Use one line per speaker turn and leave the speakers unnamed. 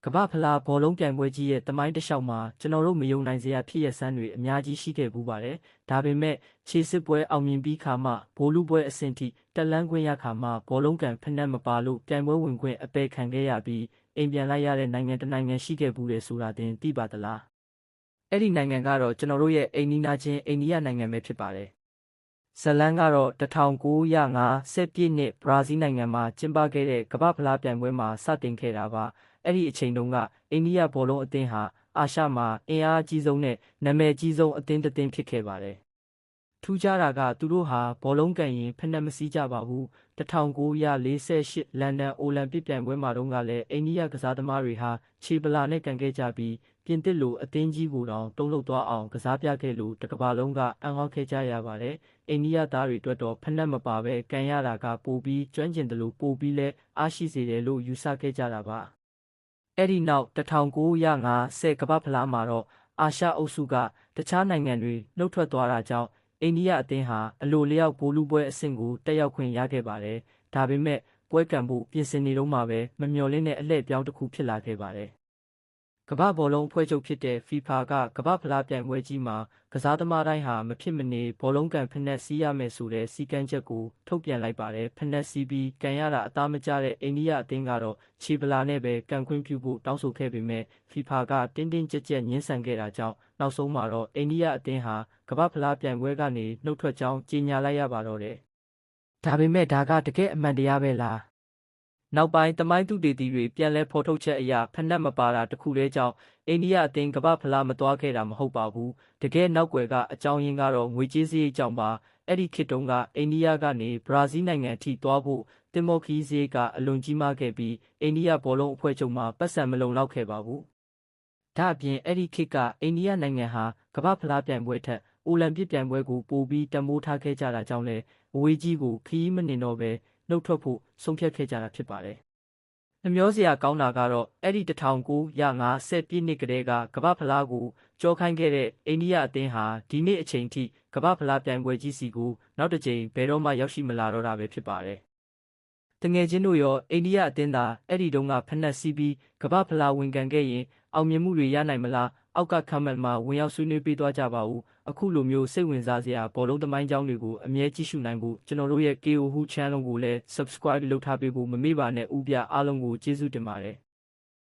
ကမ္ဘာဖလားဘောလုံးပြိုင်ပွဲကြီးရဲ့သမိုင်းတစ်လျှောက်မှာကျွန်တော်တို့မယုံနိုင်စရာဖြစ်ရဆန်းတွေအများကြီးရှိခဲ့ပူပါတယ်။ဒါပေမဲ့ခြေစစ်ပွဲအောင်မြင်ပြီးခါမှဘိုးလူပွဲအဆင့်ထိတက်လန်းခွင့်ရခါမှဘောလုံးကန်ဖက်နှက်မပါလို့ပြိုင်ပွဲဝင်ခွင့်အပယ်ခံခဲ့ရပြီးအိမ်ပြန်လိုက်ရတဲ့နိုင်ငံတစ်နိုင်ငံရှိခဲ့ပူတယ်ဆိုတာတင်သိပါသလား။အဲ့ဒီနိုင်ငံကတော့ကျွန်တော်တို့ရဲ့အိမ်နီးနားချင်းအိန္ဒိယနိုင်ငံပဲဖြစ်ပါတယ်။ဇလန်ကတော့1950ပြည့်နှစ်ဘရာဇီးနိုင်ငံမှာကျင်းပခဲ့တဲ့ကမ္ဘာဖလားပြိုင်ပွဲမှာစတင်ခဲ့တာပါ။အဲ့ဒီအချိန်တုန်းကအိန္ဒိယဘောလုံးအသင်းဟာအာရှမှာအင်အားအကြီးဆုံးနဲ့နာမည်ကြီးဆုံးအသင်းတစ်သင်းဖြစ်ခဲ့ပါတယ်။ထူးခြားတာကသူတို့ဟာဘောလုံးကန်ရင်ဖက်နှက်မစည်းကြပါဘူး။1948လန်ဒန်အိုလံပစ်ပြိုင်ပွဲမှာတုန်းကလည်းအိန္ဒိယကစားသမားတွေဟာခြေပလာနဲ့ကန်ခဲ့ကြပြီးပြင်သစ်လိုအသင်းကြီးကိုတောင်တုံးလုပ်သွားအောင်ကစားပြခဲ့လို့တစ်ကမ္ဘာလုံးကအံ့ဩခဲ့ကြရပါတယ်။အိန္ဒိယသားတွေအတွက်တော့ဖက်နှက်မပါပဲကန်ရတာကပိုပြီးကျွမ်းကျင်တယ်လို့ပိုပြီးလဲအားရှိစေတယ်လို့ယူဆခဲ့ကြတာပါ။အဲ့ဒီနောက်1950ကမ္ဘာဖလားမှာတော့အာရှအုပ်စုကတခြားနိုင်ငံတွေနှုတ်ထွက်သွားတာကြောင့်အိန္ဒိယအသင်းဟာအလိုလျောက်ဘိုးလူပွဲအဆင့်ကိုတက်ရောက်ခွင့်ရခဲ့ပါတယ်။ဒါပေမဲ့ပွဲကန်ဖို့ပြင်ဆင်နေတော့မှပဲမမျှော်လင့်တဲ့အလှည့်ပြောင်းတစ်ခုဖြစ်လာခဲ့ပါတယ်။ကမ္ဘာဘောလုံးအဖွဲ့ချုပ်ဖြစ်တဲ့ FIFA ကကမ္ဘာဖလားပြိုင်ပွဲကြီးမှာကစားသမားတိုင်းဟာမဖြစ်မနေဘောလုံးကန်ဖက်နှက်စီးရမယ်ဆိုတဲ့စည်းကမ်းချက်ကိုထုတ်ပြန်လိုက်ပါတယ်။ဖက်နှက်စီးပြီးကန်ရတာအသားမကျတဲ့အိန္ဒိယအသင်းကတော့ခြေပလာနဲ့ပဲကန်ခွင့်ပြုဖို့တောင်းဆိုခဲ့ပေမဲ့ FIFA ကတင်းတင်းကြပ်ကြပ်ငြင်းဆန်ခဲ့တာကြောင့်နောက်ဆုံးမှာတော့အိန္ဒိယအသင်းဟာကမ္ဘာဖလားပြိုင်ပွဲကနေနှုတ်ထွက်ကြောင်းကြေညာလိုက်ရပါတော့တယ်။ဒါပေမဲ့ဒါကတကယ်အမှန်တရားပဲလား။နောက်ပိုင်းသမိုင်းသုတေသီတွေပြန်လည်ဖော်ထုတ်ချက်အရဖက်နှက်မပါတာတခုတည်းကြောင့်အိန္ဒိယအသင်းကမ္ဘာဖလားမသွားခဲ့တာမဟုတ်ပါဘူး။တကယ်နောက်ွယ်ကအကြောင်းရင်းကတော့ငွေကြေးစရိတ်ကြောင့်ပါ။အဲ့ဒီခေတ်တုန်းကအိန္ဒိယကနေဘရာဇီးနိုင်ငံအထိသွားဖို့တင်မော်ခီးစရိတ်ကအလွန်ကြီးမားခဲ့ပြီးအိန္ဒိယဘောလုံးအဖွဲ့ချုပ်မှာပတ်စံမလုံလောက်ခဲ့ပါဘူး။ဒါအပြင်အဲ့ဒီခေတ်ကအိန္ဒိယနိုင်ငံဟာကမ္ဘာဖလားပြိုင်ပွဲထက်အိုလံပစ်ပြိုင်ပွဲကိုပိုပြီးတန်ဖိုးထားခဲ့ကြတာကြောင့်လဲအဝေးကြီးကိုခီးမနှင်တော့ပဲနှုတ်ထွက်ဖို့ဆုံးဖြတ်ခဲ့ကြတာဖြစ်ပါတယ်။နှမျောစရာကောင်းတာကတော့အဲ့ဒီ1950ပြည့်နှစ်ကတည်းကကမ္ဘာဖလားကိုကြောခိုင်းခဲ့တဲ့အိန္ဒိယအသင်းဟာဒီနေ့အချိန်ထိကမ္ဘာဖလားပြိုင်ပွဲကြီးစီကိုနောက်တစ်ကြိမ်ဘယ်တော့မှရောက်ရှိမလာတော့တာပဲဖြစ်ပါတယ်။တငယ်ချင်းတို့ရောအိန္ဒိယအသင်းသာအဲ့ဒီတုန်းကဖက်နှက်စီးပြီးကမ္ဘာဖလားဝင်ကန်ခဲ့ရင်အောင်မြင်မှုတွေရနိုင်မလားအောက်ကခမ်းမတ်မှာဝင်ရောက်ဆွေးနွေးပေးသွားကြပါဦးအခုလိုမျိုးစိတ်ဝင်စားစရာဘောလုံးသမိုင်းကြောင်းတွေကိုအမြဲကြည့်ရှုနိုင်ဖို့ကျွန်တော်တို့ရဲ့ KO Hu Channel ကိုလည်း Subscribe လုပ်ထားပေးဖို့မမေ့ပါနဲ့ဦးပြအားလုံးကိုကျေးဇူးတင်ပါတယ်